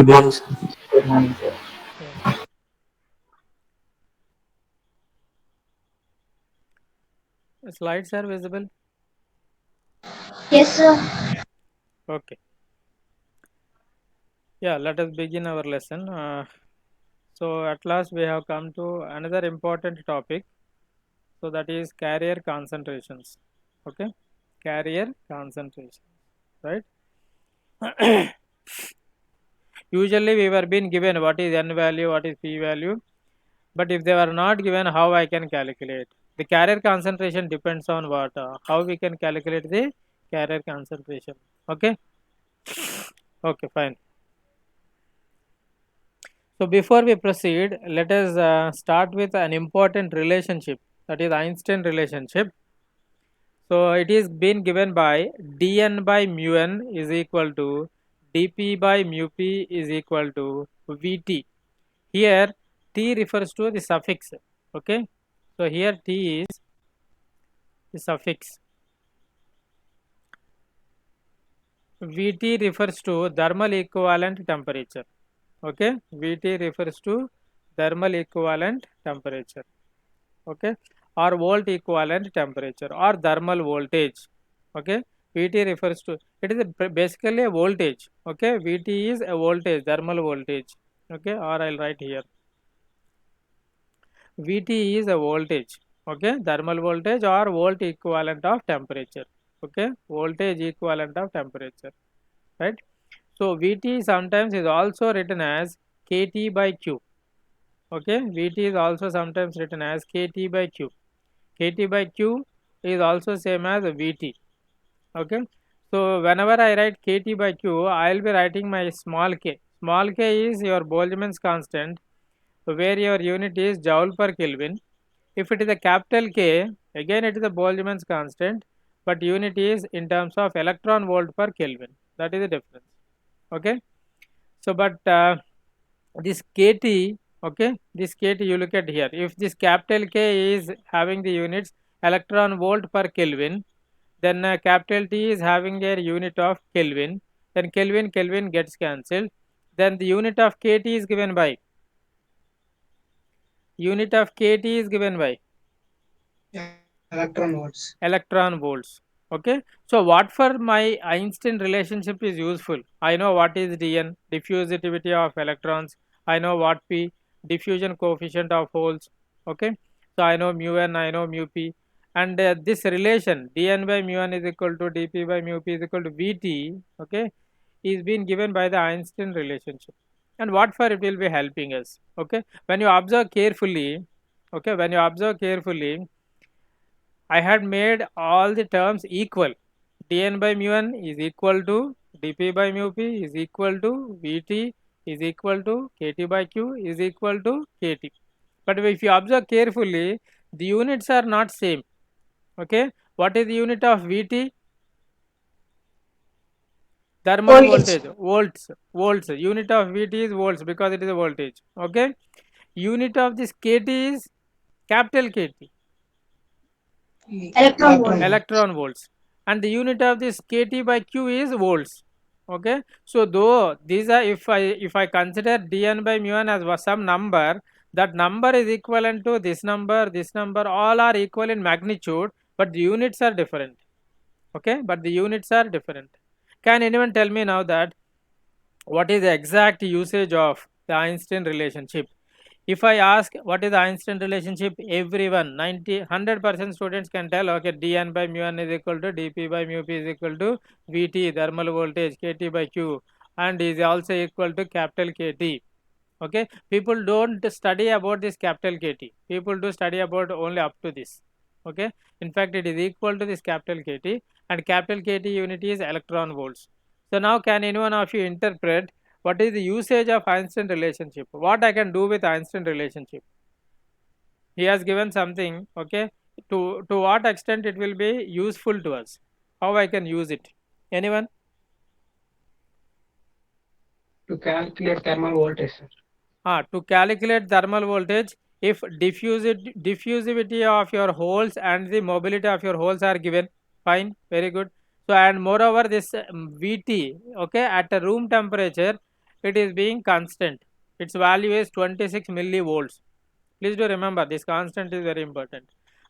morning, sir. Good morning, sir. Yeah. Slides are visible. Yes, sir. Okay. Yeah, let us begin our lesson. So at last we have come to another important topic. So that is carrier concentrations. Okay, carrier concentration, right? Usually we were being given what is n value, what is p value, but if they were not given, how I can calculate? The carrier concentration depends on what? How we can calculate the carrier concentration. Okay, okay, fine. So before we proceed, let us start with an important relationship, that is Einstein relationship. So it is been given by dn by mu n is equal to dp by mu p is equal to vt. Here t refers to the suffix. Okay, so here t is the suffix. Vt refers to thermal equivalent temperature. Okay, Vt refers to thermal equivalent temperature. Okay, or volt equivalent temperature or thermal voltage. Okay, Vt refers to, it is basically a voltage. Okay, Vt is a voltage, thermal voltage. Okay, or I'll write here, Vt is a voltage. Okay, thermal voltage or volt equivalent of temperature. Okay, voltage equivalent of temperature, right? So Vt sometimes is also written as kT by Q. Okay, Vt is also sometimes written as kT by Q. kT by Q is also same as Vt. Okay, so whenever I write kT by Q, I will be writing my small k. Small k is your Boltzmann's constant, where your unit is joule per Kelvin. If it is a capital K, again it is a Boltzmann's constant, but unit is in terms of electron volt per Kelvin. That is the difference. Okay, so but this kT, okay, this kT you look at here. If this capital K is having the units electron volt per Kelvin, then capital T is having a unit of Kelvin, then Kelvin gets cancelled, then the unit of kT is given by, unit of kT is given by Electron volts. electron volts. Okay, so what for my Einstein relationship is useful? I know what is dn, diffusivity of electrons. I know what p, diffusion coefficient of holes. Okay, so I know mu n, I know mu p, and this relation dn by mu n is equal to dp by mu p is equal to vt. Okay, is being given by the Einstein relationship, and what for it will be helping us. Okay, when you observe carefully, okay, when you observe carefully, I had made all the terms equal. dn by mu n is equal to dp by mu p is equal to vt is equal to kt by q is equal to kt. But if you observe carefully, the units are not same. Okay, what is the unit of vt? Thermal Voltage. voltage, volts. Unit of vt is volts because it is a voltage. Okay, unit of this kt is capital kt, Electron volt. electron volts, and the unit of this kT by Q is volts. Okay, so though these are, if I consider dn by mu n as some number, that number is equivalent to this number, all are equal in magnitude, but the units are different. Okay, but the units are different. Can anyone tell me now that what is the exact usage of the Einstein relationship? If I ask what is the Einstein relationship, everyone 100% students can tell, okay, dn by mu n is equal to dp by mu p is equal to vt, thermal voltage, kt by q, and is also equal to capital kt. Okay, people don't study about this capital kt, people do study about only up to this. Okay, in fact it is equal to this capital kt, and capital kt unit is electron volts. So now can anyone of you interpret what is the usage of Einstein relationship? What I can do with Einstein relationship? He has given something, okay, to what extent it will be useful to us, how I can use it? Anyone? To calculate thermal voltage, sir. To calculate thermal voltage, if diffusivity of your holes and the mobility of your holes are given, fine, very good. So and moreover this Vt, okay, at a room temperature, it is being constant. Its value is 26 millivolts. Please do remember this constant is very important.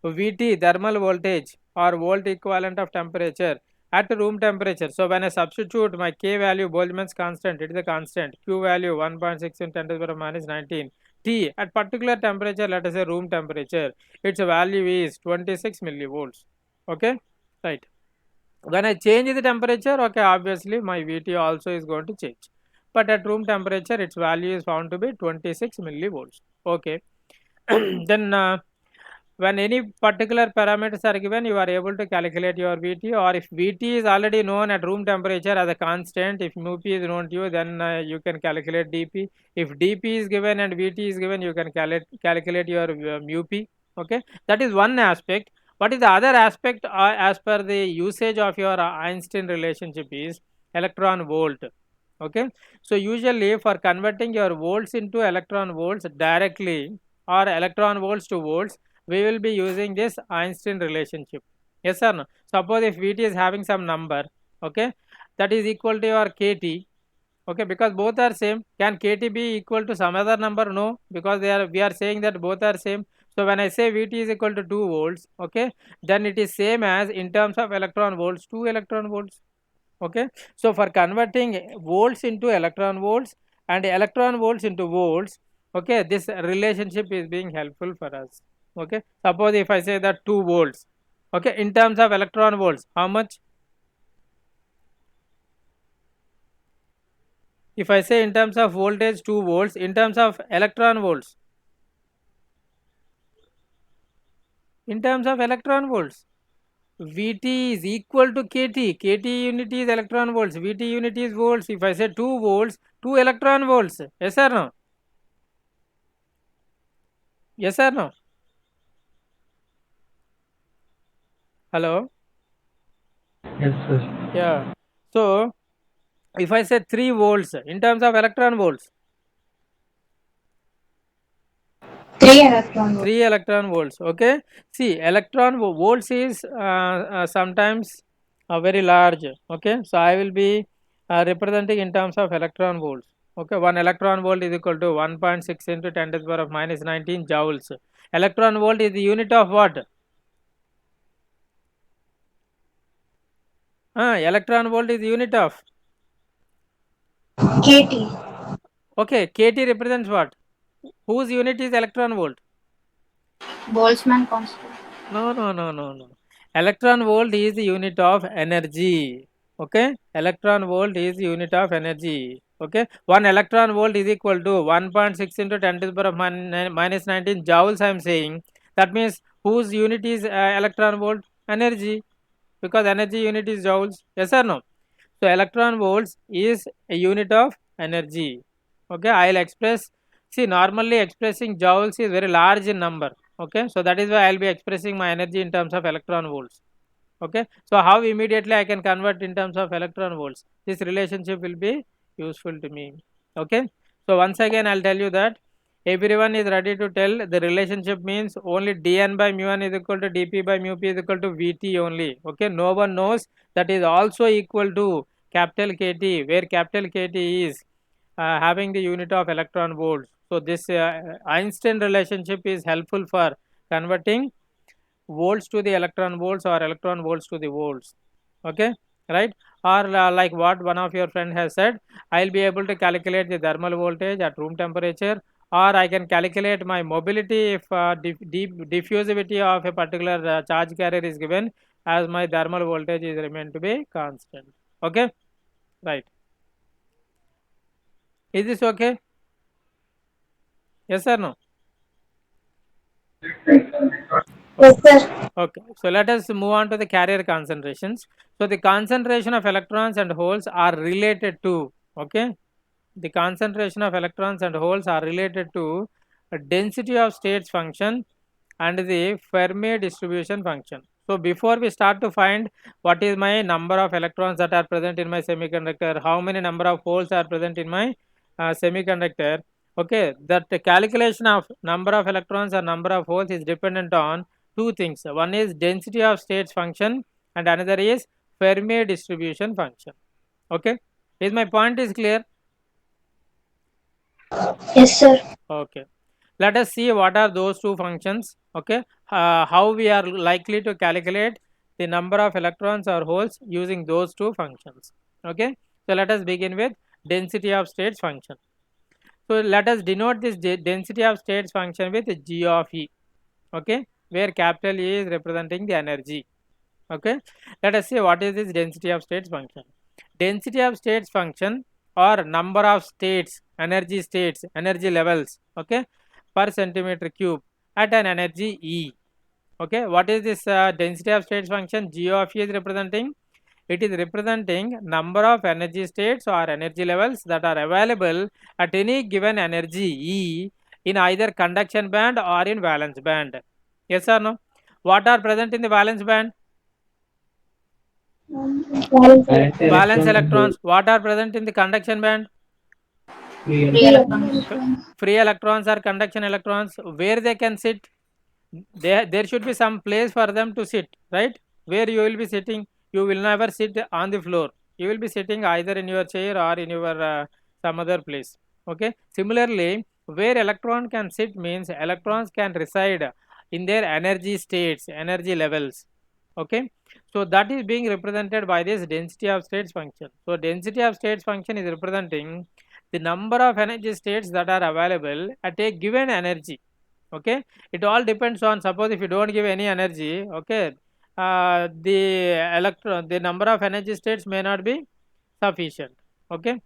Vt, thermal voltage or volt equivalent of temperature at room temperature. So when I substitute my K value, Boltzmann's constant, it is a constant. Q value 1.6 in 10 to the power minus 19. T at particular temperature, let us say room temperature, its value is 26 millivolts. Okay, right. When I change the temperature, okay, obviously my Vt also is going to change. But at room temperature, its value is found to be 26 millivolts. Okay. Then when any particular parameters are given, you are able to calculate your Vt, or if Vt is already known at room temperature as a constant, if mu p is known to you, then you can calculate dp. If dp is given and Vt is given, you can calculate your mu p. Okay, that is one aspect. What is the other aspect as per the usage of your Einstein relationship is electron volt. Okay, so usually for converting your volts into electron volts directly or electron volts to volts, we will be using this Einstein relationship. Yes or no? Suppose if Vt is having some number, okay, that is equal to your Kt, okay, because both are same. Can Kt be equal to some other number? No, because we are saying that both are same. So when I say Vt is equal to 2 volts, okay, then it is same as in terms of electron volts, 2 electron volts. Okay, so for converting volts into electron volts and electron volts into volts, okay, this relationship is being helpful for us. Okay, suppose if I say that 2 volts, okay, in terms of electron volts, how much? If I say in terms of voltage 2 volts, in terms of electron volts, in terms of electron volts, Vt is equal to Kt. Kt unit is electron volts. Vt unit is volts. If I say 2 volts, 2 electron volts. Yes or no? Yes or no? Hello? Yes, sir. Yeah. So, if I say 3 volts in terms of electron volts, 3 electron volts. 3 electron volts. Okay. See, electron volts is sometimes very large. Okay. So, I will be representing in terms of electron volts. Okay. 1 electron volt is equal to 1.6 into 10 to the power of minus 19 joules. Electron volt is the unit of what? Electron volt is the unit of? Kt. Okay. Kt represents what? Whose unit is electron volt? Boltzmann constant. No. Electron volt is the unit of energy. Okay. Electron volt is the unit of energy. Okay. 1 electron volt is equal to 1.6 into 10 to the power of minus 19 joules. I am saying that means whose unit is electron volt? Energy, because energy unit is joules. Yes or no? So electron volts is a unit of energy. Okay. I will express. See, normally expressing joules is very large in number. Okay, so that is why I will be expressing my energy in terms of electron volts. Okay, so how immediately I can convert in terms of electron volts? This relationship will be useful to me. Okay, so once again I will tell you that everyone is ready to tell the relationship means only dN by mu n is equal to dP by mu p is equal to Vt only. Okay, no one knows that is also equal to capital Kt, where capital Kt is having the unit of electron volts. So this Einstein relationship is helpful for converting volts to the electron volts or electron volts to the volts. Okay, right? Or like what one of your friend has said, I will be able to calculate the thermal voltage at room temperature, or I can calculate my mobility if diffusivity of a particular charge carrier is given, as my thermal voltage is remain to be constant. Okay, right? Is this okay? Yes or no? Yes, sir. Okay, so let us move on to the carrier concentrations. So the concentration of electrons and holes are related to, okay, the concentration of electrons and holes are related to a density of states function and the Fermi distribution function. So before we start to find what is my number of electrons that are present in my semiconductor, how many number of holes are present in my semiconductor, okay, that the calculation of number of electrons or number of holes is dependent on two things. One is density of states function and another is Fermi distribution function. Okay, is my point is clear? Yes, sir. Okay, let us see what are those two functions. Okay, how we are likely to calculate the number of electrons or holes using those two functions. Okay, so let us begin with density of states function. So let us denote this density of states function with g of E. Okay, where capital E is representing the energy. Okay, let us see what is this density of states function. Density of states function or number of states, energy levels, okay, per centimeter cube at an energy E. Okay, what is this density of states function? G of E is representing, it is representing number of energy states or energy levels that are available at any given energy E in either conduction band or in valence band. Yes or no? What are present in the valence band? Valence electrons. What are present in the conduction band? Free electrons. Free electrons or conduction electrons. Where they can sit? There should be some place for them to sit, right? Where you will be sitting, you will never sit on the floor. You will be sitting either in your chair or in your some other place. Okay. Similarly, where electron can sit means electrons can reside in their energy states, energy levels. Okay. So that is being represented by this density of states function. So density of states function is representing the number of energy states that are available at a given energy. Okay, it all depends on, suppose if you don't give any energy, okay, the number of energy states may not be sufficient. Okay,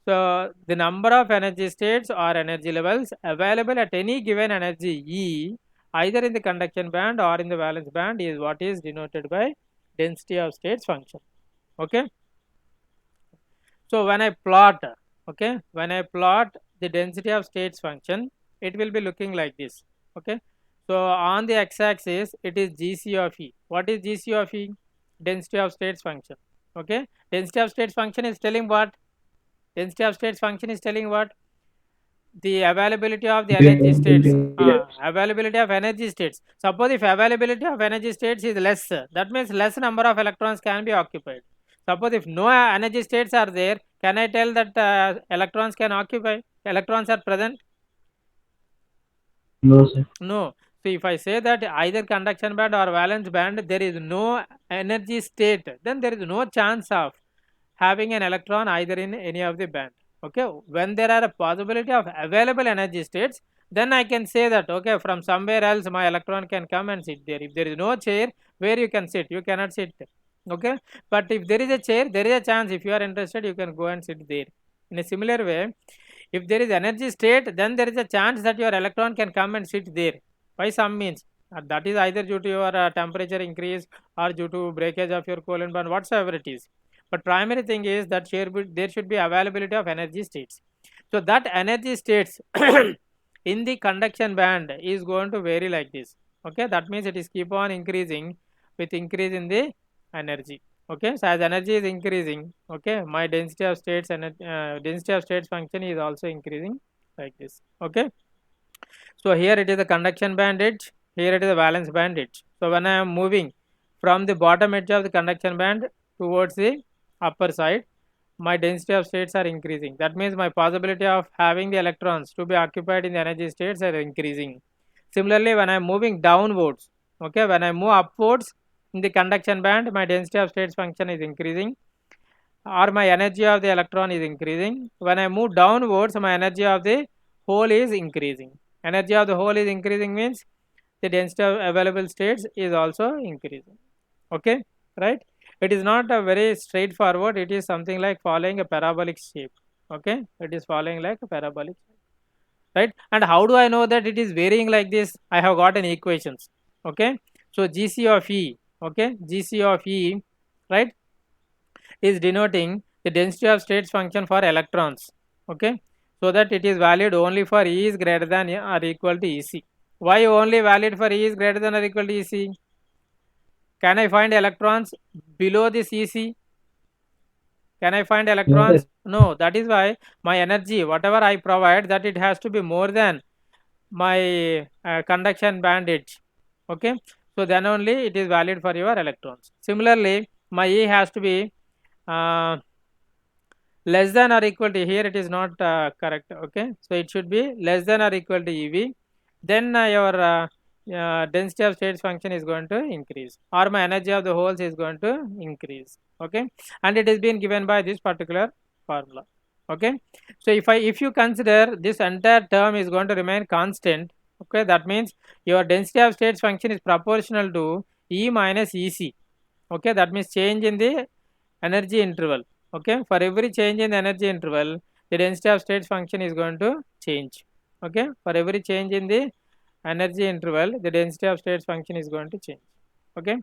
so the number of energy states or energy levels available at any given energy E, either in the conduction band or in the valence band, is what is denoted by density of states function. Okay, so when I plot, okay, when I plot the density of states function, it will be looking like this. Okay, so on the x-axis it is GC of E. What is GC of E? Density of states function. Okay, density of states function is telling what? Density of states function is telling what? The availability of the energy states. Availability of energy states. Suppose if availability of energy states is less, that means less number of electrons can be occupied. Suppose if no energy states are there, can I tell that electrons can occupy? Electrons are present? No, sir. No. So if I say that either conduction band or valence band there is no energy state, then there is no chance of having an electron either in any of the band. Okay, when there are a possibility of available energy states, then I can say that okay, from somewhere else my electron can come and sit there. If there is no chair where you can sit, you cannot sit. Okay, but if there is a chair, there is a chance. If you are interested, you can go and sit there. In a similar way, if there is energy state, then there is a chance that your electron can come and sit there by some means. That is either due to your temperature increase or due to breakage of your covalent bond, whatsoever it is. But primary thing is that there should be availability of energy states. So that energy states in the conduction band is going to vary like this. Okay, that means it is keep on increasing with increase in the energy. Okay, so as energy is increasing, okay, my density of states and density of states function is also increasing like this. Okay, so here it is the conduction band edge, here it is the valence band edge. So when I am moving from the bottom edge of the conduction band towards the upper side, my density of states are increasing. That means my possibility of having the electrons to be occupied in the energy states are increasing. Similarly, when I am moving downwards, okay, when I move upwards in the conduction band, my density of states function is increasing or my energy of the electron is increasing. When I move downwards, my energy of the hole is increasing. Energy of the hole is increasing means the density of available states is also increasing. Okay, right? It is not a very straightforward, it is something like following a parabolic shape. Okay, it is following like a parabolic shape, right? And how do I know that it is varying like this? I have got an equations. Okay, so GC of E, okay, GC of E, right, is denoting the density of states function for electrons. Okay, so that it is valid only for E is greater than or equal to EC. Why only valid for E is greater than or equal to EC? Can I find electrons below this EC? Can I find electrons? No, that is why my energy, whatever I provide, that it has to be more than my conduction band edge. Okay, so then only it is valid for your electrons. Similarly, my E has to be less than or equal to, here it is not correct, okay, so it should be less than or equal to EV, then your density of states function is going to increase, or my energy of the holes is going to increase, okay, and it is being given by this particular formula, okay. So if you consider this entire term is going to remain constant, okay, that means your density of states function is proportional to E minus EC, okay, that means change in the energy interval, okay. For every change in the energy interval, the density of states function is going to change, okay. For every change in the energy interval, the density of states function is going to change, okay.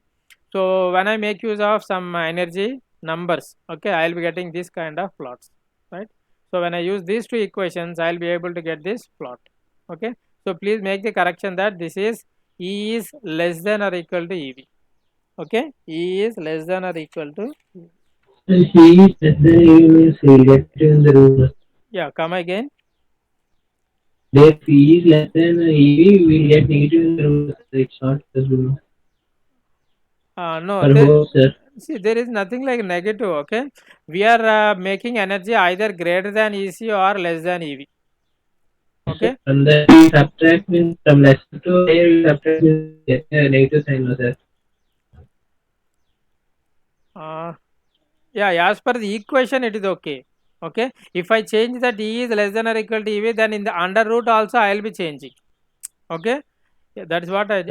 So when I make use of some energy numbers, okay, I will be getting this kind of plots, right. So when I use these two equations, I will be able to get this plot, okay. So please make the correction that this is E is less than or equal to EV, okay. E is less than or equal to, If he is less than EV means he will get in the room. yeah, come again. If he is less than EV, we will get negative in the room. It's not possible. No, For whole, sir. see, there is nothing like negative, okay. We are making energy either greater than EC or less than EV, okay. From the we subtract means from less to higher we subtract means get a negative sign, no, sir. Yeah, as per the equation it is okay, okay. If I change that E is less than or equal to EV, then in the under root also I will be changing, okay. Yeah, that is what I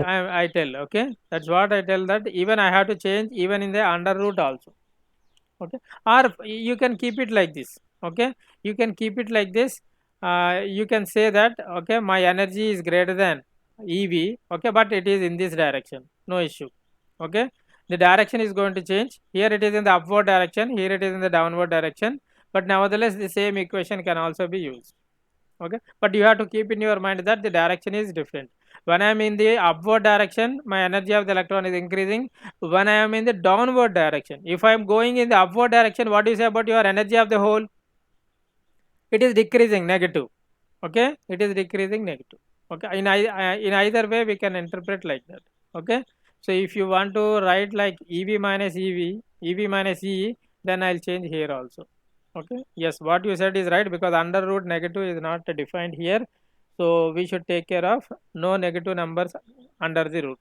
tell, okay. That's what I tell, that even I have to change even in the under root also, okay. Or you can keep it like this, okay. You can keep it like this. You can say that, okay, my energy is greater than EV, okay, but it is in this direction, no issue, okay. The direction is going to change. Here it is in the upward direction, here it is in the downward direction, but nevertheless the same equation can also be used, okay. But you have to keep in your mind that the direction is different. When I am in the upward direction, my energy of the electron is increasing. When I am in the downward direction, if I am going in the upward direction, what do you say about your energy of the hole? It is decreasing, negative, okay. It is decreasing, negative, okay. In either way we can interpret like that, okay. So if you want to write like EV minus EV minus E, then I'll change here also, okay. Yes, what you said is right, because under root negative is not defined here, so we should take care of no negative numbers under the root,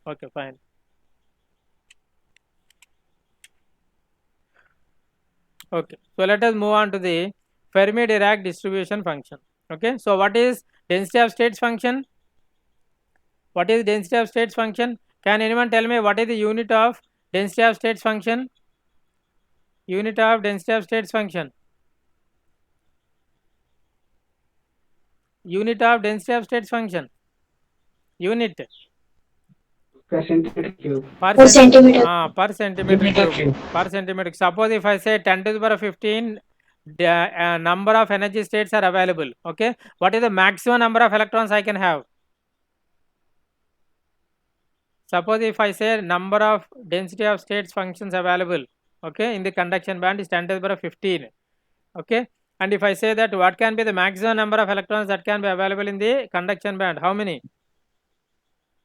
okay, fine. Okay, so let us move on to the Fermi-Dirac distribution function, okay. So what is density of states function? What is density of states function? Can anyone tell me what is the unit of density of states function? Unit of density of states function. Unit of density of states function. Unit. Per centimeter cube. Per centimeter. Per centimeter cube. Per centimeter. Suppose if I say 10 to the power 15, the number of energy states are available. Okay. What is the maximum number of electrons I can have? Suppose if I say number of density of states functions available, okay, in the conduction band is 10 to the power 15, okay. And if I say that what can be the maximum number of electrons that can be available in the conduction band, how many?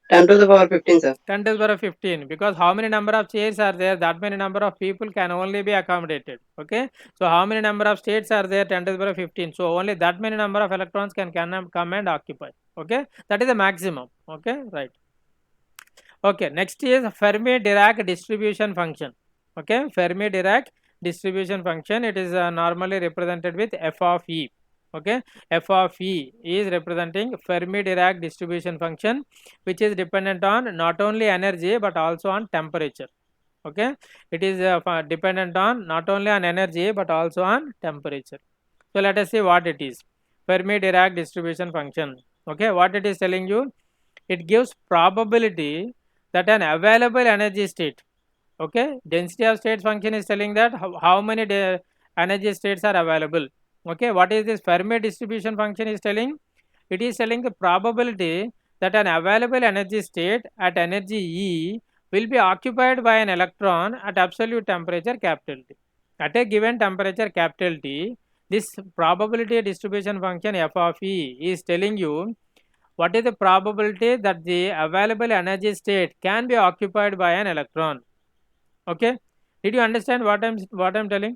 10 to the power 15, sir. 10 to the power 15, because how many number of chairs are there, that many number of people can only be accommodated, okay. So how many number of states are there, 10 to the power 15, so only that many number of electrons can come and occupy, okay. That is the maximum, okay, right. Okay, next is Fermi-Dirac distribution function, okay. Fermi-Dirac distribution function, it is normally represented with f of E, okay. F of E is representing Fermi-Dirac distribution function, which is dependent on not only energy but also on temperature, okay. It is dependent on not only on energy but also on temperature. So let us see what it is. Fermi-Dirac distribution function, okay. What it is telling you, it gives probability that an available energy state, okay, density of states function is telling that how many energy states are available, okay. What is this Fermi distribution function is telling? It is telling the probability that an available energy state at energy E will be occupied by an electron at absolute temperature capital T. At a given temperature capital T, this probability distribution function f of E is telling you what is the probability that the available energy state can be occupied by an electron, okay. Did you understand what I'm telling?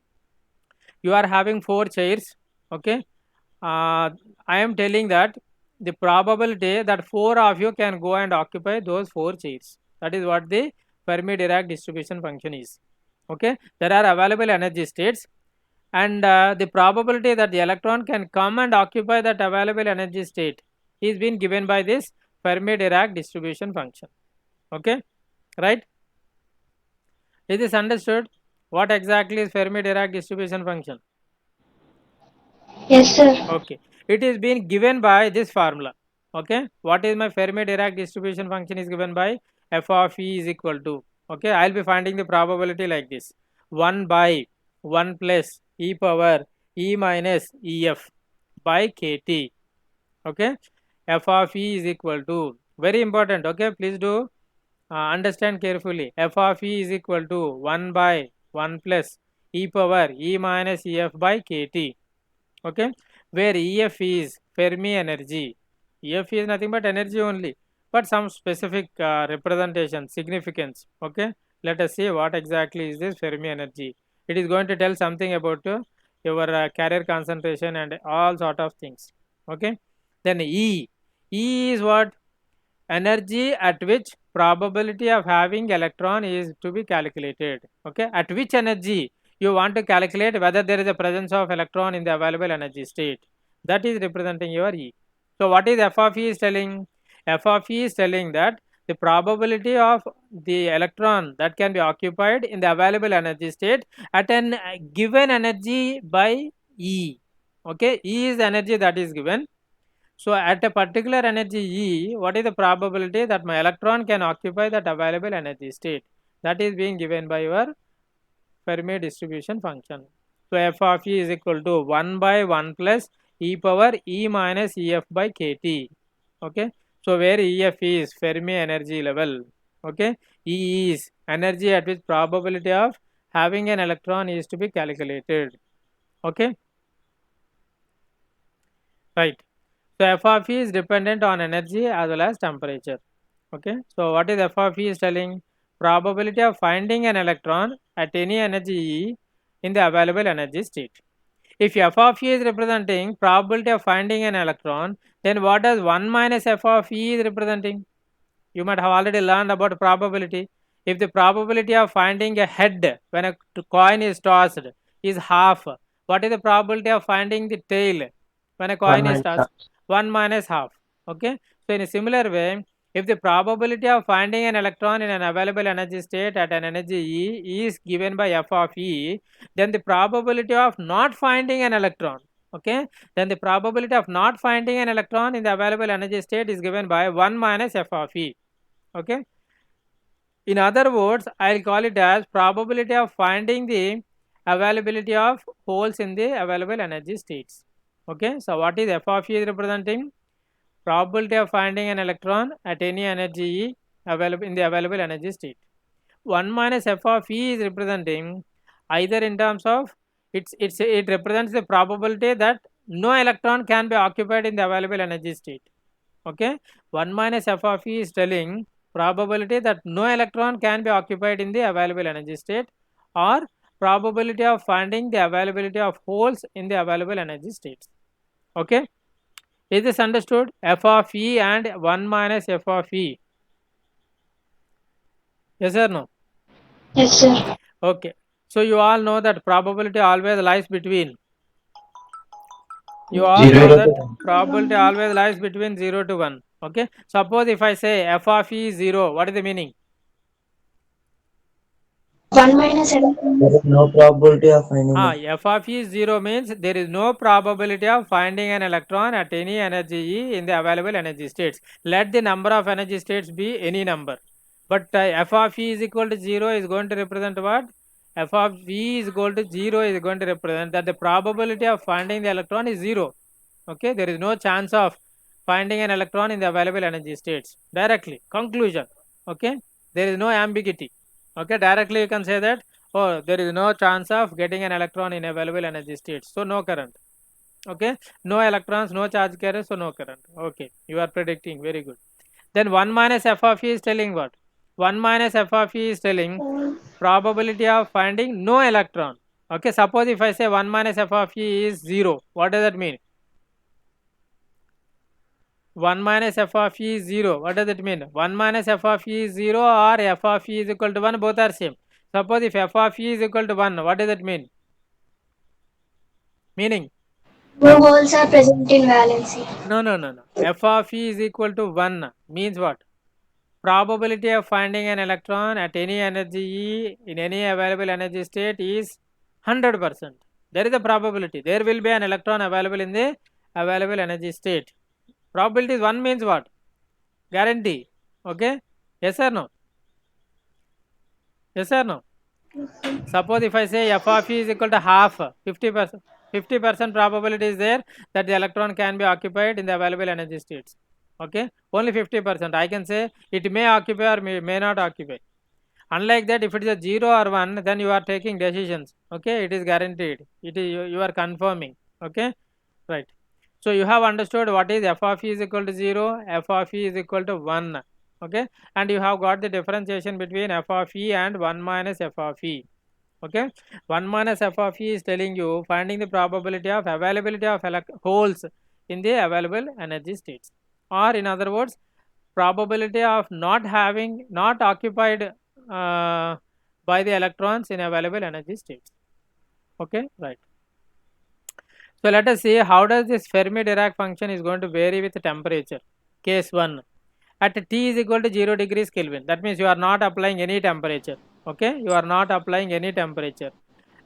you are having 4 chairs, okay. I am telling that the probability that 4 of you can go and occupy those 4 chairs. That is what the Fermi-Dirac distribution function is. Okay, there are available energy states, and the probability that the electron can come and occupy that available energy state is being given by this Fermi-Dirac distribution function. Okay, right? Is this understood? What exactly is Fermi-Dirac distribution function? Yes, sir. Okay, it is being given by this formula. Okay, what is my Fermi-Dirac distribution function is given by f of e is equal to, okay, I will be finding the probability like this: 1 by 1 plus e power e minus ef by kt. Okay, f of e is equal to, very important, okay, please do understand carefully, f of e is equal to 1 by 1 plus e power e minus ef by kt. Okay, where ef is Fermi energy. Ef is nothing but energy only, but some specific representation, significance. Okay, let us see what exactly is this Fermi energy. It is going to tell something about your carrier concentration and all sort of things. Okay, then E is what? Energy at which probability of having electron is to be calculated. Okay, at which energy you want to calculate whether there is a presence of electron in the available energy state. That is representing your E. So what is f of E is telling? F of E is telling that the probability of the electron that can be occupied in the available energy state at an given energy by E. Okay, E is the energy that is given. So at a particular energy E, what is the probability that my electron can occupy that available energy state? That is being given by your Fermi distribution function. So f of E is equal to 1 by 1 plus e power e minus ef by kt. Okay, so where ef is Fermi energy level, okay, E is energy at which probability of having an electron is to be calculated. Okay, right. So f of E is dependent on energy as well as temperature. Okay, so what is f of E is telling? Probability of finding an electron at any energy E in the available energy state. If f of E is representing probability of finding an electron, then what does 1 minus f of E is representing? You might have already learned about probability. If the probability of finding a head when a coin is tossed is half, what is the probability of finding the tail when a coin is tossed? 1 minus half. Okay, so in a similar way, if the probability of finding an electron in an available energy state at an energy E is given by f of E, then the probability of not finding an electron, okay, then the probability of not finding an electron in the available energy state is given by 1 minus f of E. Okay, in other words, I'll call it as probability of finding the availability of holes in the available energy states. Okay, so what is f of E is representing? Probability of finding an electron at any energy E available in the available energy state. 1 minus f of E is representing either in terms of it represents the probability that no electron can be occupied in the available energy state. Okay, 1 minus f of E is telling probability that no electron can be occupied in the available energy state, or probability of finding the availability of holes in the available energy states. Okay, is this understood? F of E and 1 minus f of E. Yes or no? Yes, sir. Okay, so you all know that probability always lies between, you all 0 know to that 1. probability always lies between 0 to 1. Okay, suppose if I say f of E is 0, what is the meaning? 1 minus f. There is no probability of finding it. F of E is 0 means there is no probability of finding an electron at any energy E in the available energy states. Let the number of energy states be any number. But f of E is equal to 0 is going to represent what? F of E is equal to 0 is going to represent that the probability of finding the electron is 0. Okay, there is no chance of finding an electron in the available energy states. Directly, conclusion. Okay, there is no ambiguity. Okay, directly you can say that, oh, there is no chance of getting an electron in available energy states, so no current. Okay, no electrons, no charge carriers, so no current. Okay, you are predicting, very good. Then 1 minus f of E is telling what? 1 minus f of E is telling probability of finding no electron. Okay, suppose if I say 1 minus f of e is 0, what does that mean? 1 minus f of e is 0, what does it mean? 1 minus f of e is 0 or f of e is equal to 1, both are same. Suppose if f of e is equal to 1, what does it mean? Meaning? No holes are present in valency. No. F of e is equal to 1 means what? Probability of finding an electron at any energy E in any available energy state is 100%. There is a probability. There will be an electron available in the available energy state. Probability is 1 means what? Guarantee. Okay? Yes or no? Yes or no? Suppose if I say f of e is equal to half, 50%. 50% probability is there that the electron can be occupied in the available energy states. Okay, only 50%. I can say it may occupy or may not occupy. Unlike that, if it is a 0 or 1, then you are taking decisions. Okay, it is guaranteed. It is you are confirming. Okay, right. So you have understood what is f of e is equal to 0, f of e is equal to 1. Okay, and you have got the differentiation between f of e and 1 minus f of e. Okay, 1 minus f of e is telling you finding the probability of availability of holes in the available energy states, or in other words, probability of not occupied by the electrons in available energy states. Okay, right. So let us see how does this Fermi-Dirac function is going to vary with temperature. Case 1, at T is equal to 0 degrees Kelvin, that means you are not applying any temperature. Okay, you are not applying any temperature.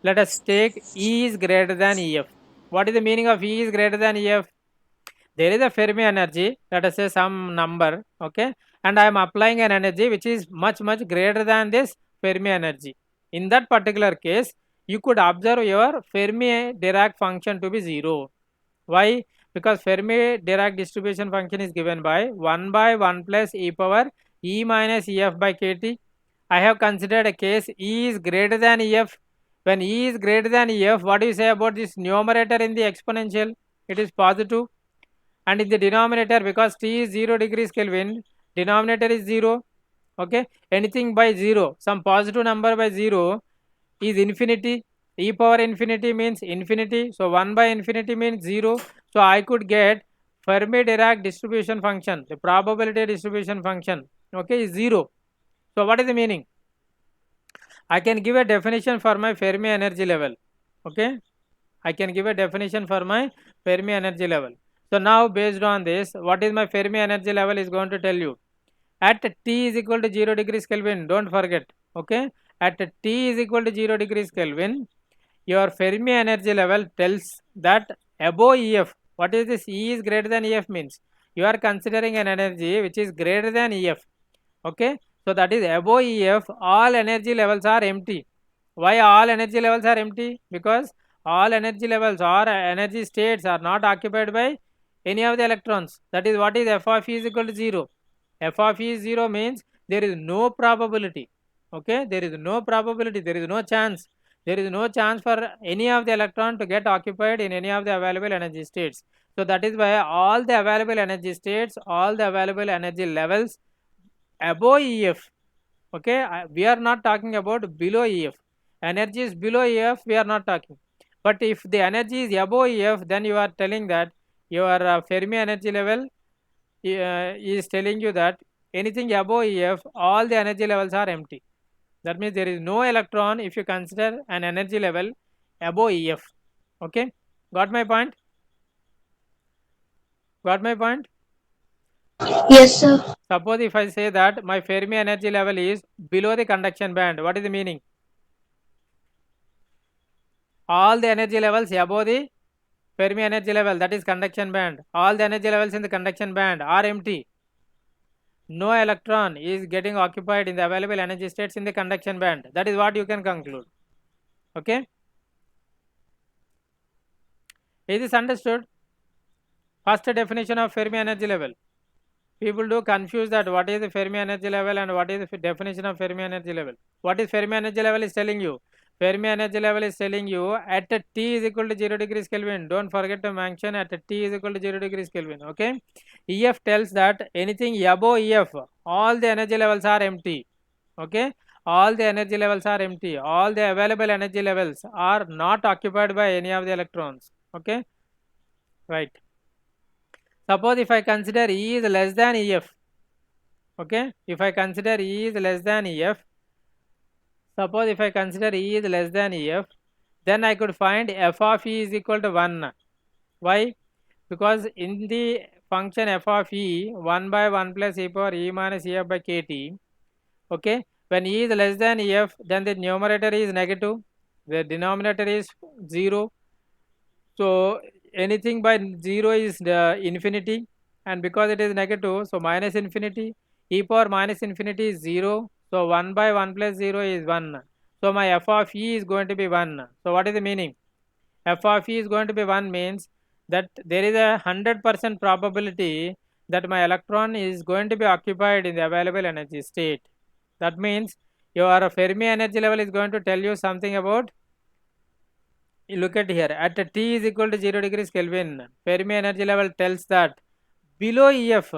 Let us take E is greater than EF. What is the meaning of E is greater than EF? There is a Fermi energy, let us say some number, okay, and I am applying an energy which is much greater than this Fermi energy. In that particular case, you could observe your Fermi-Dirac function to be 0. Why? Because Fermi-Dirac distribution function is given by 1 by 1 plus e power E minus EF by kT. I have considered a case E is greater than EF. When E is greater than EF, what do you say about this numerator in the exponential? It is positive. And in the denominator, because T is 0 degrees Kelvin, denominator is 0. Okay, anything by 0, some positive number by 0 is infinity. E power infinity means infinity, so 1 by infinity means 0. So I could get Fermi-Dirac distribution function, the probability distribution function, okay, is 0. So what is the meaning? I can give a definition for my Fermi energy level. Okay, I can give a definition for my Fermi energy level. So now based on this, what is my Fermi energy level is going to tell you. At T is equal to 0 degrees Kelvin, don't forget. Okay, at T is equal to 0 degrees Kelvin, your Fermi energy level tells that above EF. What is this? E is greater than EF means you are considering an energy which is greater than EF. Okay, so that is above EF, all energy levels are empty. Why all energy levels are empty? Because all energy levels or energy states are not occupied by any of the electrons. That is what is f of e is equal to 0. F of e is 0 means there is no probability. Okay, there is no probability, there is no chance. There is no chance for any of the electron to get occupied in any of the available energy states. So that is why all the available energy states, all the available energy levels above EF. Okay, we are not talking about below EF. Energy is below EF, we are not talking. But if the energy is above EF, then you are telling that your Fermi energy level is telling you that anything above EF, all the energy levels are empty. That means there is no electron if you consider an energy level above EF. Okay, got my point? Got my point? Yes, sir. Suppose if I say that my Fermi energy level is below the conduction band, what is the meaning? All the energy levels above the Fermi energy level, that is conduction band, all the energy levels in the conduction band are empty. No electron is getting occupied in the available energy states in the conduction band. That is what you can conclude. Okay, is this understood? First definition of Fermi energy level. People do confuse that what is the Fermi energy level and what is the definition of Fermi energy level. What is Fermi energy level is telling you? Fermi energy level is telling you at T is equal to 0 degrees Kelvin. Don't forget to mention at T is equal to 0 degrees Kelvin. Okay, EF tells that anything above EF, all the energy levels are empty. Okay, all the energy levels are empty. All the available energy levels are not occupied by any of the electrons. Okay, right. Suppose if I consider E is less than EF. Okay, if I consider E is less than EF, suppose if I consider E is less than EF, then I could find f of E is equal to 1. Why? Because in the function f of E, 1 by 1 plus e power E minus EF by kt, okay, when E is less than EF, then the numerator is negative, the denominator is 0. So anything by 0 is infinity, and because it is negative, so minus infinity, e power minus infinity is 0, so 1 by 1 plus 0 is 1. So my f of E is going to be 1. So what is the meaning? F of E is going to be 1 means that there is a 100% probability that my electron is going to be occupied in the available energy state. That means your Fermi energy level is going to tell you something about, you look at here, at T is equal to 0 degrees Kelvin, Fermi energy level tells that below EF,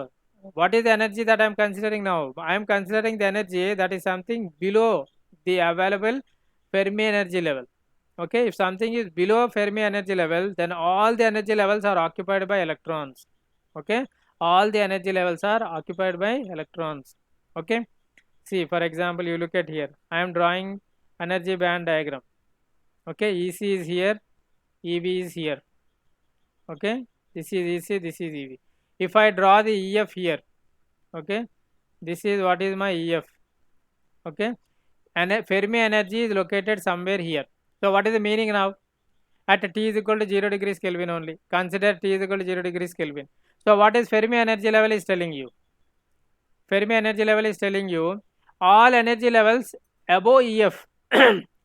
what is the energy that I am considering now? I am considering the energy that is something below the available Fermi energy level. Okay, if something is below Fermi energy level, then all the energy levels are occupied by electrons. Okay, all the energy levels are occupied by electrons. Okay, see, for example, you look at here, I am drawing energy band diagram. Okay, EC is here, EV is here. Okay, this is EC, this is EV. If I draw the EF here, okay, this is what is my EF. Okay, and Fermi energy is located somewhere here. So what is the meaning now? At T is equal to 0 degrees Kelvin only. Consider T is equal to 0 degrees Kelvin. So what is Fermi energy level is telling you? Fermi energy level is telling you all energy levels above EF.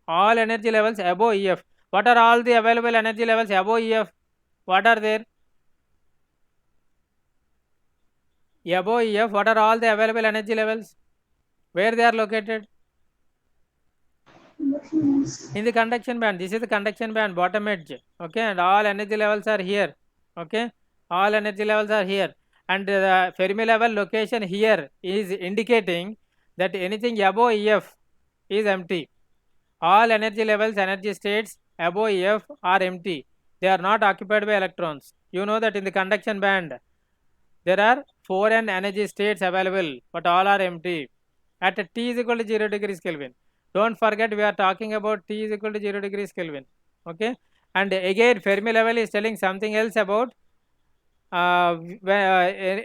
All energy levels above EF. What are all the available energy levels above EF? What are there? Above EF, what are all the available energy levels? Where they are located? In the conduction band. This is the conduction band, bottom edge. Okay, and all energy levels are here. Okay, all energy levels are here. And the Fermi level location here is indicating that anything above EF is empty. All energy levels, energy states above EF are empty. They are not occupied by electrons. You know that in the conduction band, there are 4n energy states available, but all are empty. At T is equal to 0 degrees Kelvin. Don't forget, we are talking about T is equal to 0 degrees Kelvin. Okay, and again Fermi level is telling something else about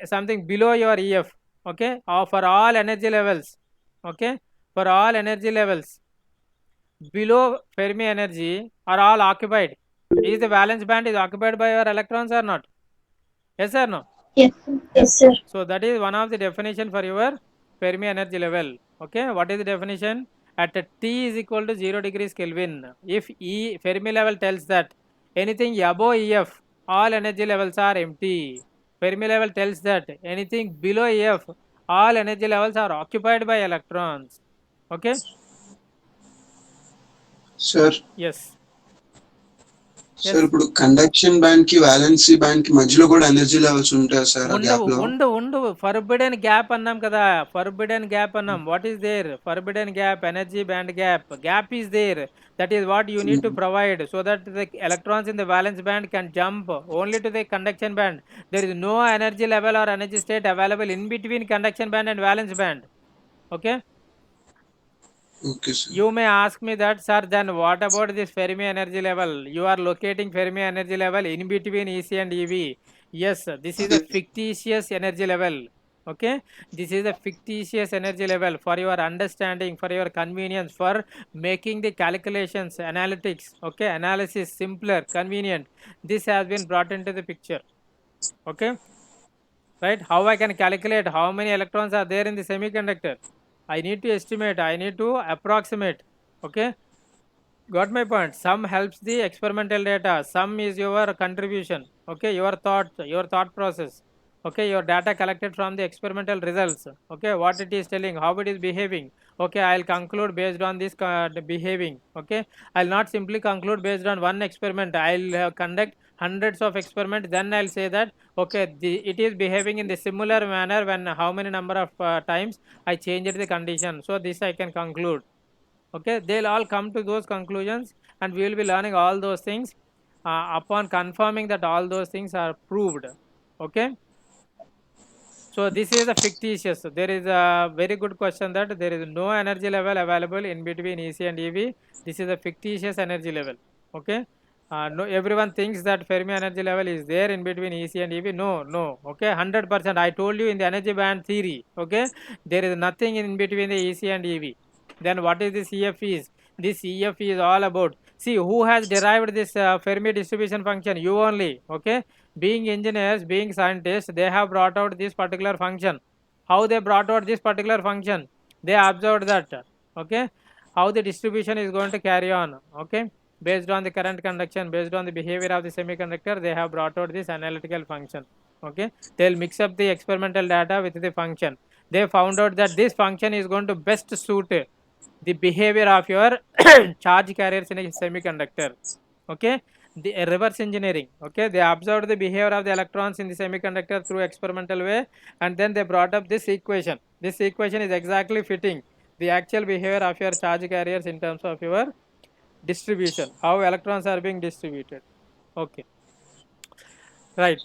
something below your EF. Okay, for all energy levels. Okay, for all energy levels below Fermi energy are all occupied. Is the valence band is occupied by your electrons or not? Yes or no? Yes, sir. Yes, sir. So that is one of the definition for your Fermi energy level. Okay, what is the definition? At T is equal to 0 degrees Kelvin, if E Fermi level tells that anything above EF, all energy levels are empty. Fermi level tells that anything below EF, all energy levels are occupied by electrons. Okay? Sir, Yes. Sir ఇప్పుడు conduction band కి valency band కి మధ్యలో కూడా energy levels ఉంటాయి sir ఆ gap లో ఉండవు forbidden gap అన్నాం కదా, ఫర్బిడెన్ గ్యాప్ అన్నాం. What is there? Forbidden gap, energy band gap is there. That is what you need to provide so that the electrons in the valence band can jump only to the conduction band. There is no energy level or energy state available in between conduction band and valence band. Okay? Okay, sir. You may ask me that, sir, then what about this Fermi energy level? You are locating Fermi energy level in between EC and EV. Yes, this is a fictitious energy level. Okay, this is a fictitious energy level for your understanding, for your convenience, for making the calculations, analytics, okay, analysis simpler, convenient. This has been brought into the picture. Okay, right? How I can calculate how many electrons are there in the semiconductor? I need to estimate, I need to approximate. Okay, got my point? Some helps the experimental data, some is your contribution. Okay, your thought process. Okay, your data collected from the experimental results. Okay, what it is telling, how it is behaving. Okay, I'll conclude based on this behaving. Okay, I'll not simply conclude based on one experiment. I'll conduct hundreds of experiments, then I'll say that okay, it is behaving in the similar manner when how many number of times I changed the condition. So this I can conclude. Okay, they'll all come to those conclusions, and we will be learning all those things upon confirming that all those things are proved. Okay, so this is a fictitious. There is a very good question that there is no energy level available in between EC and EV. This is a fictitious energy level. Okay, no, everyone thinks that Fermi energy level is there in between EC and EV. No, no. Okay, 100%. I told you in the energy band theory. Okay, there is nothing in between the EC and EV. Then what is this EF is? This EF is all about. See, who has derived this Fermi distribution function? You only. Okay, being engineers, being scientists, they have brought out this particular function. How they brought out this particular function? They observed that. Okay, how the distribution is going to carry on. Okay, based on the current conduction, based on the behavior of the semiconductor, they have brought out this analytical function. Okay, they'll mix up the experimental data with the function. They found out that this function is going to best suit the behavior of your charge carriers in a semiconductor. Okay, the reverse engineering. Okay, they observed the behavior of the electrons in the semiconductor through experimental way, and then they brought up this equation. This equation is exactly fitting the actual behavior of your charge carriers in terms of your distribution, how electrons are being distributed. Okay, right.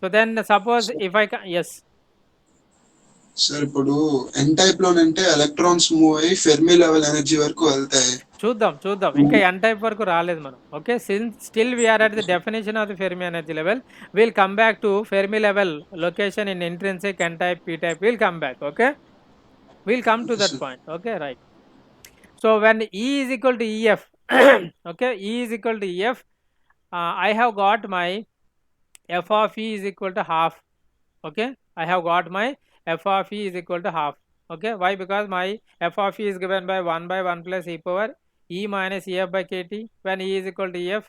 So then suppose if I can, yes, sir ఇప్పుడు N type లోనంటే electrons move అయ్యి Fermi level energy వరకు వెళ్తాయి. చూద్దాం ఇంకా N type వరకు రాలేదు మనం. Okay, still we're at the definition of the Fermi energy level. Will come back to Fermi level location in intrinsic, N type, P type. Will come back. Okay, will come to that point. Okay, right. So when E is equal to EF, okay, E is equal to EF, I have got my f of E is equal to half. Okay, I have got my f of E is equal to half. Okay, why? Because my f of E is given by 1 by 1 plus e power E minus EF by kt. When E is equal to EF,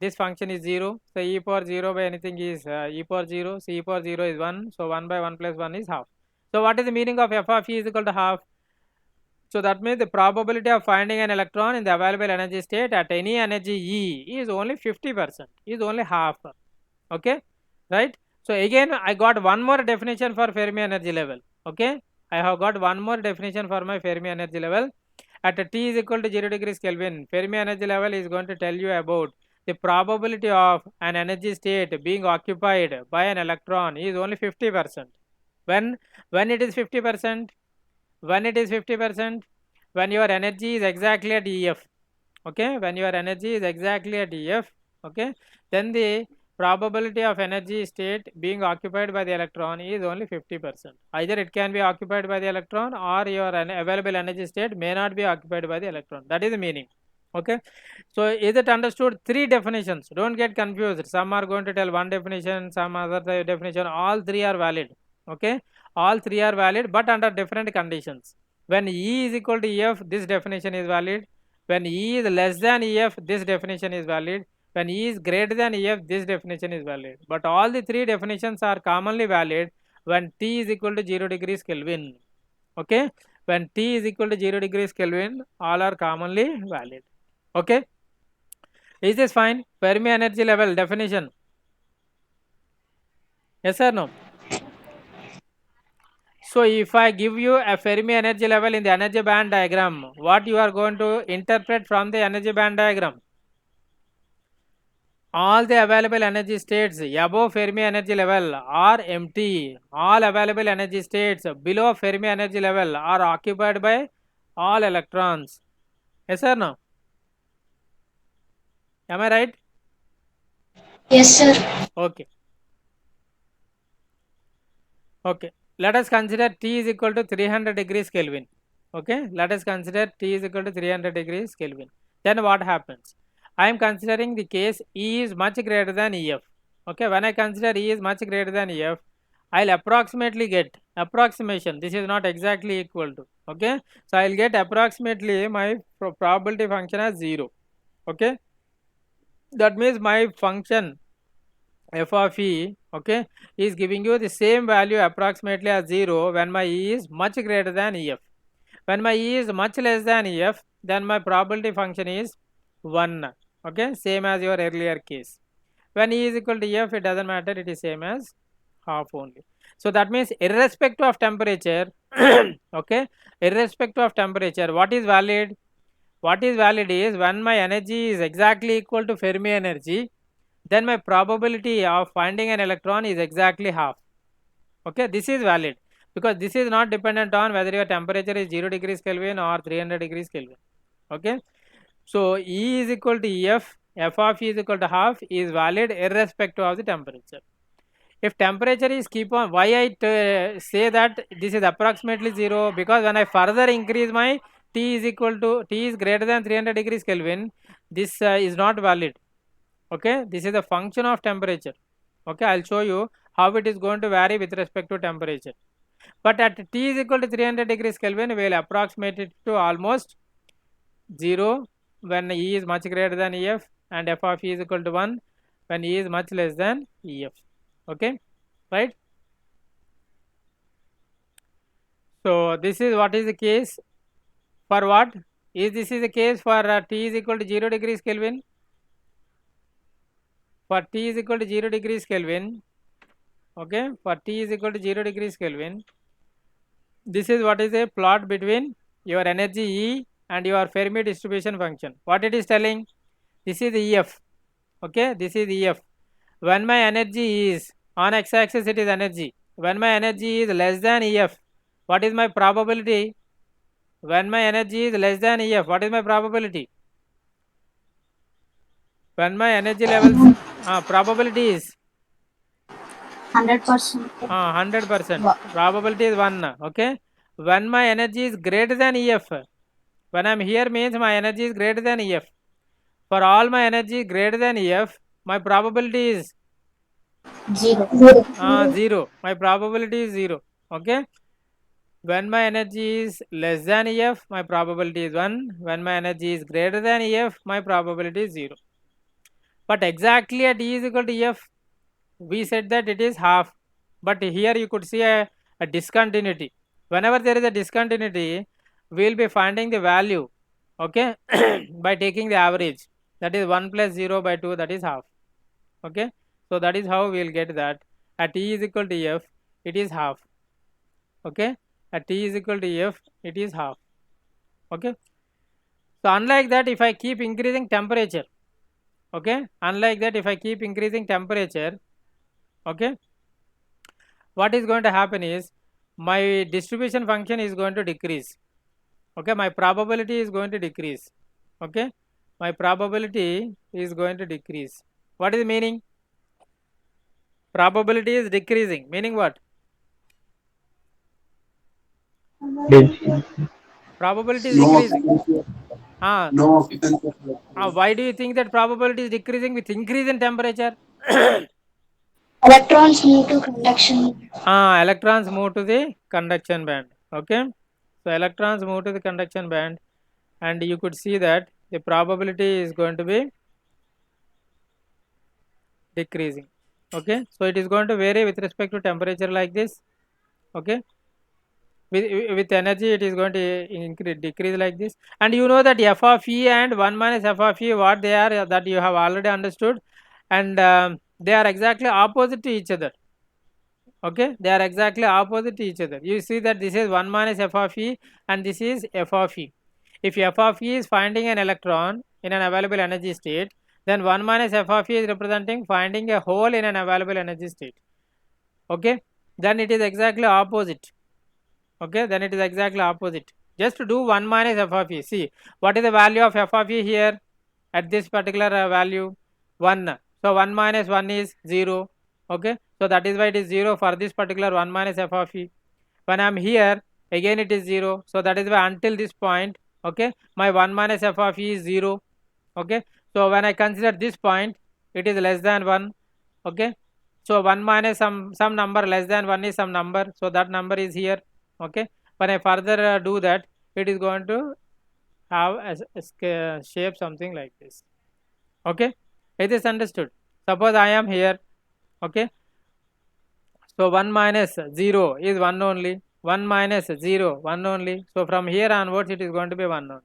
this function is 0. So e power 0 by anything is e power 0. So e power 0 is 1. So 1 by 1 plus 1 is half. So what is the meaning of f of E is equal to half? So that means the probability of finding an electron in the available energy state at any energy E is only 50%, is only half. Okay, right? So again I got one more definition for Fermi energy level. Okay, I have got one more definition for my Fermi energy level. At T is equal to 0 degrees Kelvin, Fermi energy level is going to tell you about the probability of an energy state being occupied by an electron is only 50%. When it is 50%? When it is 50%? When your energy is exactly at EF. Okay, when your energy is exactly at EF, okay, then the probability of energy state being occupied by the electron is only 50%. Either it can be occupied by the electron, or your available energy state may not be occupied by the electron. That is the meaning. Okay, so is it understood? Three definitions. Don't get confused. Some are going to tell one definition, some other definition. All three are valid. Okay, all three are valid, but under different conditions. When E is equal to EF, this definition is valid. When E is less than EF, this definition is valid. When E is greater than EF, this definition is valid. But all the three definitions are commonly valid when T is equal to 0 degrees Kelvin. Okay, when T is equal to 0 degrees Kelvin, all are commonly valid. Okay, is this fine? Fermi energy level definition. Yes or no? So if I give you a Fermi energy level in the energy band diagram, what you are going to interpret from the energy band diagram? All the available energy states above Fermi energy level are empty. All available energy states below Fermi energy level are occupied by all electrons. Yes or no? Am I right? Yes, sir. Okay. Okay. Let us consider T is equal to 300 degrees Kelvin. Okay, let us consider T is equal to 300 degrees Kelvin. Then what happens? I am considering the case E is much greater than EF. Okay, when I consider E is much greater than EF, I'll approximately get, approximation, this is not exactly equal to, okay, so I'll get approximately my probability function as 0. Okay, that means my function f of E, okay, is giving you the same value approximately as 0 when my E is much greater than EF. When my E is much less than EF, then my probability function is 1. Okay, same as your earlier case. When E is equal to F, it doesn't matter, it is same as half only. So that means irrespective of temperature, okay, irrespective of temperature, what is valid? What is valid is when my energy is exactly equal to Fermi energy, then my probability of finding an electron is exactly half. Okay, this is valid because this is not dependent on whether your temperature is 0 degrees Kelvin or 300 degrees Kelvin. Okay, so E is equal to F, F of E is equal to half is valid irrespective of the temperature. If temperature is keep on, why I say that this is approximately 0, because when I further increase my T is equal to, T is greater than 300 degrees Kelvin, this is not valid. Okay, this is a function of temperature. Okay, I'll show you how it is going to vary with respect to temperature. But at T is equal to 300 degrees Kelvin, we will approximate it to almost 0 when E is much greater than EF, and F of E is equal to 1 when E is much less than EF. Okay, right? So this is what is the case for what? This is the case for T is equal to 0 degrees Kelvin. For T is equal to 0 degrees Kelvin, okay, for T is equal to 0 degrees Kelvin, this is what is a plot between your energy E and your Fermi distribution function. What it is telling? This is EF, okay, this is EF. When my energy is on x-axis, it is energy. When my energy is less than EF, what is my probability? When my energy is less than EF, what is my probability? When my energy levels, probability is 100%. 100%. Probability is 1. Okay. When my energy is greater than EF, when I'm here means my energy is greater than EF. For all my energy greater than EF, my probability is 0. 0. My probability is 0. Okay. When my energy is less than EF, my probability is 1. When my energy is greater than EF, my probability is 0. But exactly at E is equal to EF, we said that it is half. But here you could see a discontinuity. Whenever there is a discontinuity, we will be finding the value, okay, by taking the average. That is 1 plus 0 by 2, that is half. Okay, so that is how we will get that. At E is equal to F, it is half. Okay, at T is equal to F, it is half. Okay, so unlike that, if I keep increasing temperature, okay, unlike that, if I keep increasing temperature, okay, what is going to happen is my distribution function is going to decrease. Okay, my probability is going to decrease. Okay, my probability is going to decrease. What is the meaning? Probability is decreasing, meaning what? Probability is No decreasing. occupancy. Ah, No occupancy. why do you think that probability is decreasing with increase in temperature? Electrons move to conduction. Electrons move to the conduction band. Okay, so electrons move to the conduction band, and you could see that the probability is going to be decreasing. Okay, so it is going to vary with respect to temperature like this. Okay, with energy it is going to decrease like this. And you know that F of E and 1 minus F of E, what they are, that you have already understood, and they are exactly opposite to each other. Okay, they are exactly opposite to each other. You see that this is 1 minus F of E and this is F of E. If F of E is finding an electron in an available energy state, then 1 minus F of E is representing finding a hole in an available energy state. Okay, then it is exactly opposite. Okay, then it is exactly opposite. Just to do 1 minus F of E. See, what is the value of F of E here at this particular value? 1. So 1 minus 1 is 0. Okay, so that is why it is 0 for this particular 1 minus F of E. When I am here, again it is 0. So that is why until this point, okay, my 1 minus F of E is 0. Okay, so when I consider this point, it is less than 1. Okay, so 1 minus some number less than 1 is some number. So that number is here. Okay, when I further do that, it is going to have a shape something like this. Okay, it is understood. Suppose I am here. Okay, so 1 minus 0 is 1 only. 1 minus 0, 1 only. So from here onwards it is going to be 1 only.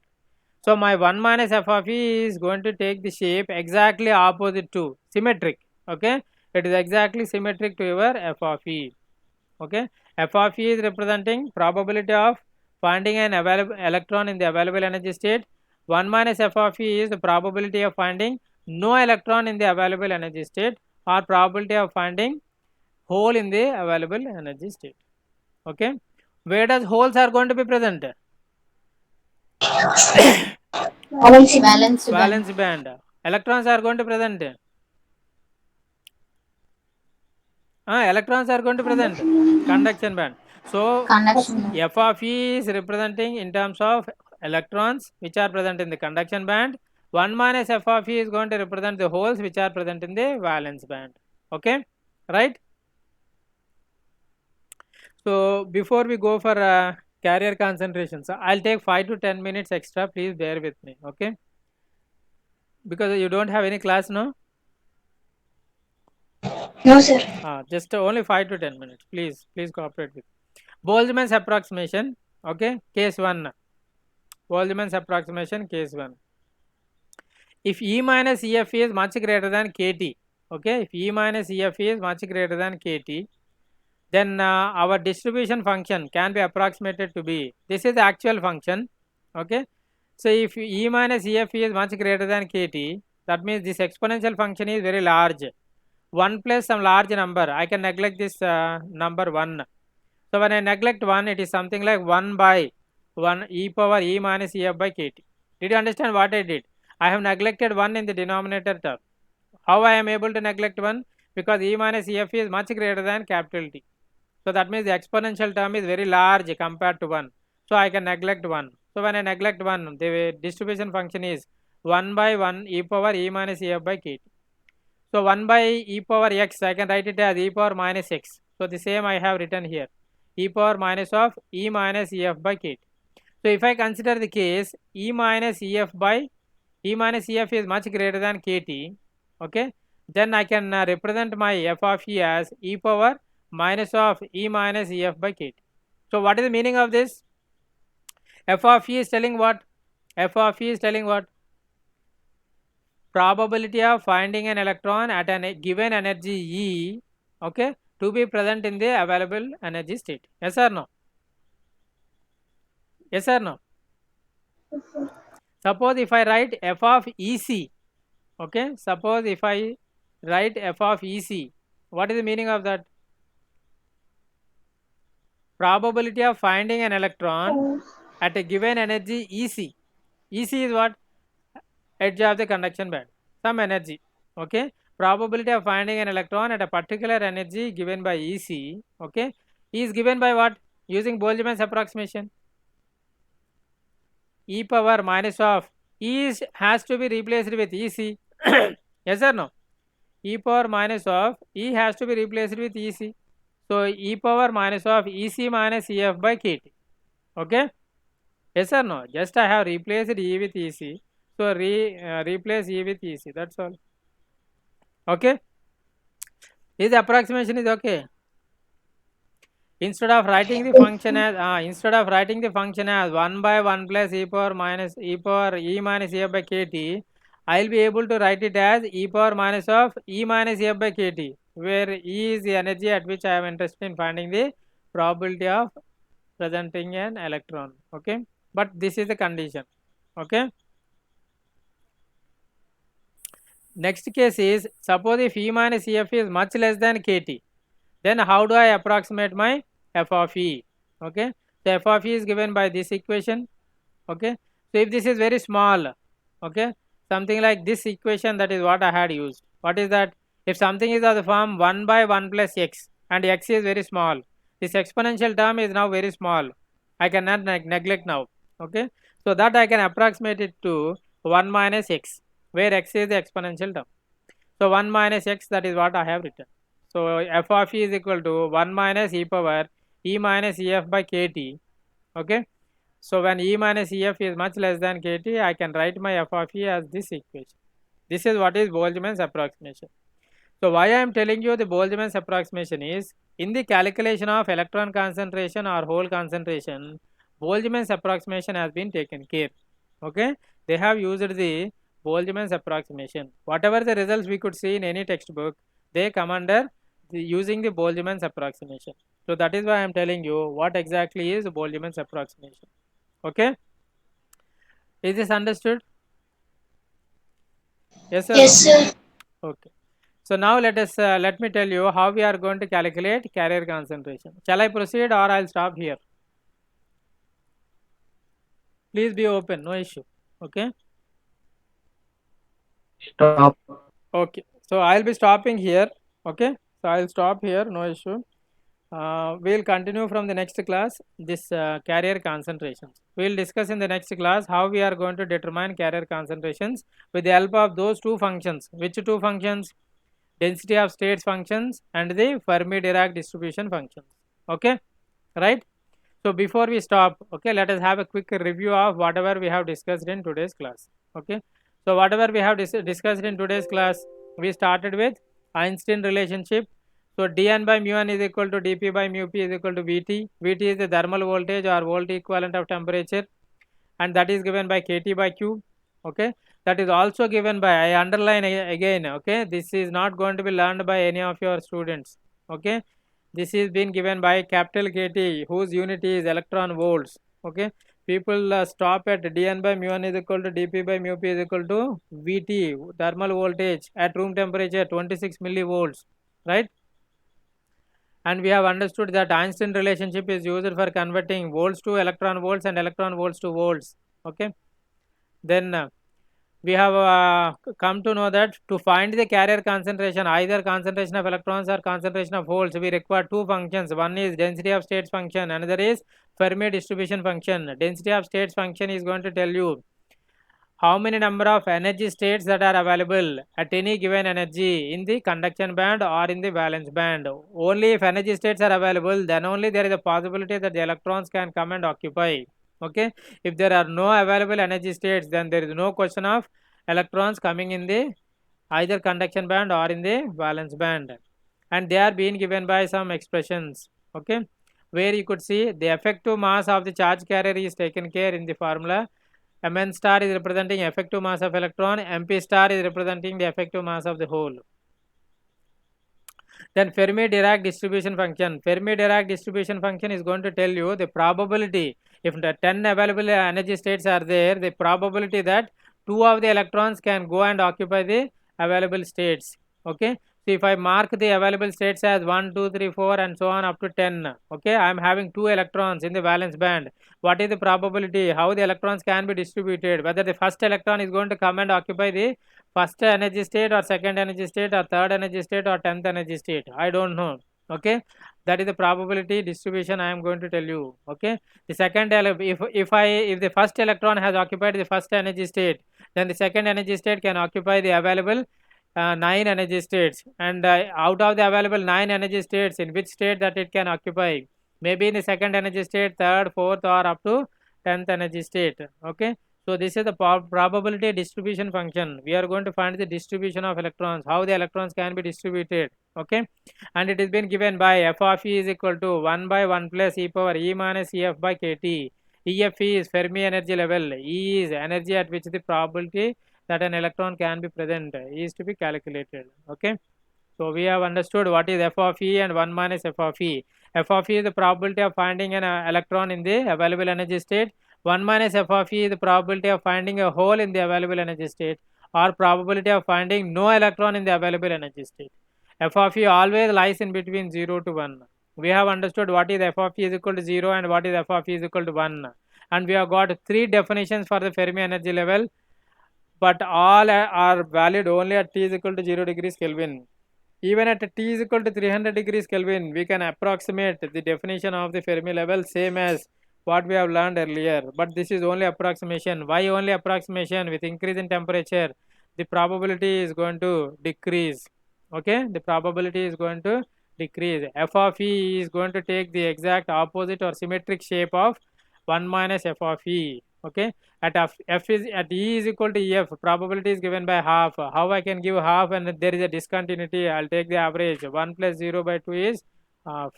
So my 1 minus F of E is going to take the shape exactly opposite to symmetric. Okay, it is exactly symmetric to your f of e. Okay, f of e is representing probability of finding an available electron in the available energy state. 1 minus f of e is the probability of finding no electron in the available energy state, or probability of finding hole in the available energy state. Okay, where does holes are going to be present? Valence band. Electrons are going to present. Electrons are going to present conduction band. So f of e is representing in terms of electrons which are present in the conduction band. 1 minus f of e is going to represent the holes which are present in the valence band. Okay, right? So before we go for carrier concentrations, I'll take 5 to 10 minutes extra. Please bear with me. Okay, because you don't have any class now. No, sir. Just only 5 to 10 minutes. Please cooperate with Boltzmann's approximation. Okay, case 1. Boltzmann's approximation, case 1. If E minus EF is much greater than KT, okay, if E minus EF is much greater than KT, then our distribution function can be approximated to be, this is the actual function. Okay, so if E minus EF is much greater than KT, that means this exponential function is very large. 1 plus some large number, I can neglect this number 1. So when I neglect 1, it is something like 1 by 1 e power E minus EF by KT. Did you understand what I did? I have neglected 1 in the denominator term. How I am able to neglect 1? Because E minus EF is much greater than capital T. So that means the exponential term is very large compared to 1. So I can neglect 1. So when I neglect 1, the distribution function is 1 by 1 e power E minus EF by KT. So 1 by e power x, I can write it as e power minus x. So the same I have written here, e power minus of E minus EF by KT. So if I consider the case E minus EF is much greater than KT, okay, then I can represent my f of e as e power minus of E minus EF by KT. So what is the meaning of this? F of e is telling what? F of e is telling what? Probability of finding an electron at a given energy E, okay, to be present in the available energy state. Yes or no? Yes or no? Suppose if I write f of EC, okay, suppose if I write f of EC, what is the meaning of that? Probability of finding an electron at a given energy EC. EC is what? Edge of the conduction band, some energy. Okay, probability of finding an electron at a particular energy given by EC, okay, is given by what? Using Boltzmann's approximation. E power minus of E has to be replaced with EC. Yes or no? E power minus of E has to be replaced with EC. So e power minus of EC minus EF by KT. Okay? Yes or no? Just I have replaced E with EC. So replace E with EC. That's all. Okay? This approximation is okay. Instead of writing the function as 1 by 1 plus e power minus E minus EF by KT, I will be able to write it as e power minus of E minus EF by KT, where E is the energy at which I am interested in finding the probability of presenting an electron. Okay, but this is the condition. Okay. Next case is, suppose if E minus EF is much less than KT, then how do I approximate my f of e? Okay, so f of e is given by this equation. Okay, so if this is very small, okay, something like this equation, that is what I had used. What is that? If something is of the form 1 by 1 plus x and x is very small, this exponential term is now very small, I cannot neglect now. Okay, so that I can approximate it to 1 minus x, where x is the exponential term. So 1 minus x, that is what I have written. So f of e is equal to 1 minus e power E minus EF by KT. Okay, so when E minus EF is much less than KT, I can write my f of e as this equation. This is what is Boltzmann's approximation. So why I am telling you the Boltzmann's approximation is, in the calculation of electron concentration or hole concentration, Boltzmann's approximation has been taken care. Okay, they have used the Boltzmann's approximation. Whatever the results we could see in any textbook, they come under using the Boltzmann's approximation. So that is why I am telling you what exactly is Boltzmann's approximation. Okay, is this understood? Yes, sir. Yes, sir. Okay. So now let me tell you how we are going to calculate carrier concentration. Shall I proceed or I'll stop here? Please be open, no issue. Okay. Stop. Okay. So I'll be stopping here. Okay. So I'll stop here, no issue. We'll continue from the next class this carrier concentrations. We'll discuss in the next class how we are going to determine carrier concentrations with the help of those two functions. Which two functions? Density of states functions and the Fermi-Dirac distribution functions. Okay, right? So before we stop, okay, let us have a quick review of whatever we have discussed in today's class. Okay, so whatever we have discussed in today's class, we started with Einstein relationship. So dN by mu n is equal to dP by mu p is equal to Vt. Vt is the thermal voltage or volt equivalent of temperature, and that is given by kT by Q. Okay, that is also given by, I underline again, okay, this is not going to be learned by any of your students. Okay, this is been given by capital KT, whose unit is electron volts. Okay, people stop at dN by mu n is equal to dP by mu p is equal to Vt, thermal voltage at room temperature 26 millivolts, right? And we have understood that Einstein relationship is used for converting volts to electron volts and electron volts to volts. Okay, then we have come to know that to find the carrier concentration, either concentration of electrons or concentration of holes, we require two functions. One is density of states function, another is Fermi distribution function. Density of states function is going to tell you how many number of energy states that are available at any given energy in the conduction band or in the valence band. Only if energy states are available, then only there is a possibility that the electrons can come and occupy. Okay, if there are no available energy states, then there is no question of electrons coming in the either conduction band or in the valence band, and they are being given by some expressions. Okay, where you could see the effective mass of the charge carrier is taken care in the formula. Mn star is representing effective mass of electron, Mp star is representing the effective mass of the hole. Then Fermi-Dirac distribution function. Fermi-Dirac distribution function is going to tell you the probability. If the 10 available energy states are there, the probability that 2 of the electrons can go and occupy the available states. Okay, so if I mark the available states as 1, 2, 3, 4 and so on up to 10, okay, I am having 2 electrons in the valence band. What is the probability? How the electrons can be distributed? Whether the first electron is going to come and occupy the first energy state or second energy state or third energy state or 10th energy state, I don't know. Okay, that is the probability distribution I am going to tell you. Okay, the second, if the first electron has occupied the first energy state, then the second energy state can occupy the available 9 energy states, and out of the available 9 energy states, in which state that it can occupy, maybe in the second energy state, third, fourth or up to 10th energy state. Okay, so this is the probability distribution function. We are going to find the distribution of electrons, how the electrons can be distributed. Okay, and it is been given by f of e is equal to 1 by 1 plus e power e minus ef by kt. EF is Fermi energy level, E is energy at which the probability that an electron can be present is to be calculated. Okay, so we have understood what is f of e and 1 minus f of e. F of e is the probability of finding an electron in the available energy state. 1 minus f of e is the probability of finding a hole in the available energy state, or probability of finding no electron in the available energy state. F of e always lies in between 0 to 1. We have understood what is f of e is equal to 0 and what is f of e is equal to 1, and we have got 3 definitions for the Fermi energy level, but all are valid only at t is equal to 0 degrees Kelvin. Even at t is equal to 300 degrees Kelvin, we can approximate the definition of the Fermi level same as what we have learned earlier, but this is only approximation. Why only approximation? With increase in temperature, the probability is going to decrease. Okay, the probability is going to decrease. F of e is going to take the exact opposite or symmetric shape of 1 minus f of e. Okay, at e is equal to ef, probability is given by half. How I can give half and there is a discontinuity? I'll take the average. 1 plus 0 by 2 is half.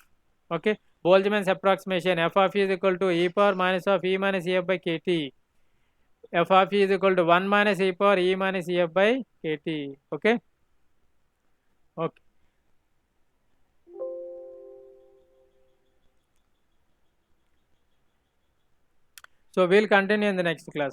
Okay, Boltzmann's approximation, f of e is equal to e power minus of e minus ef by kt. F of e is equal to 1 minus e power e minus ef by kt. Okay, okay. So we'll continue in the next class.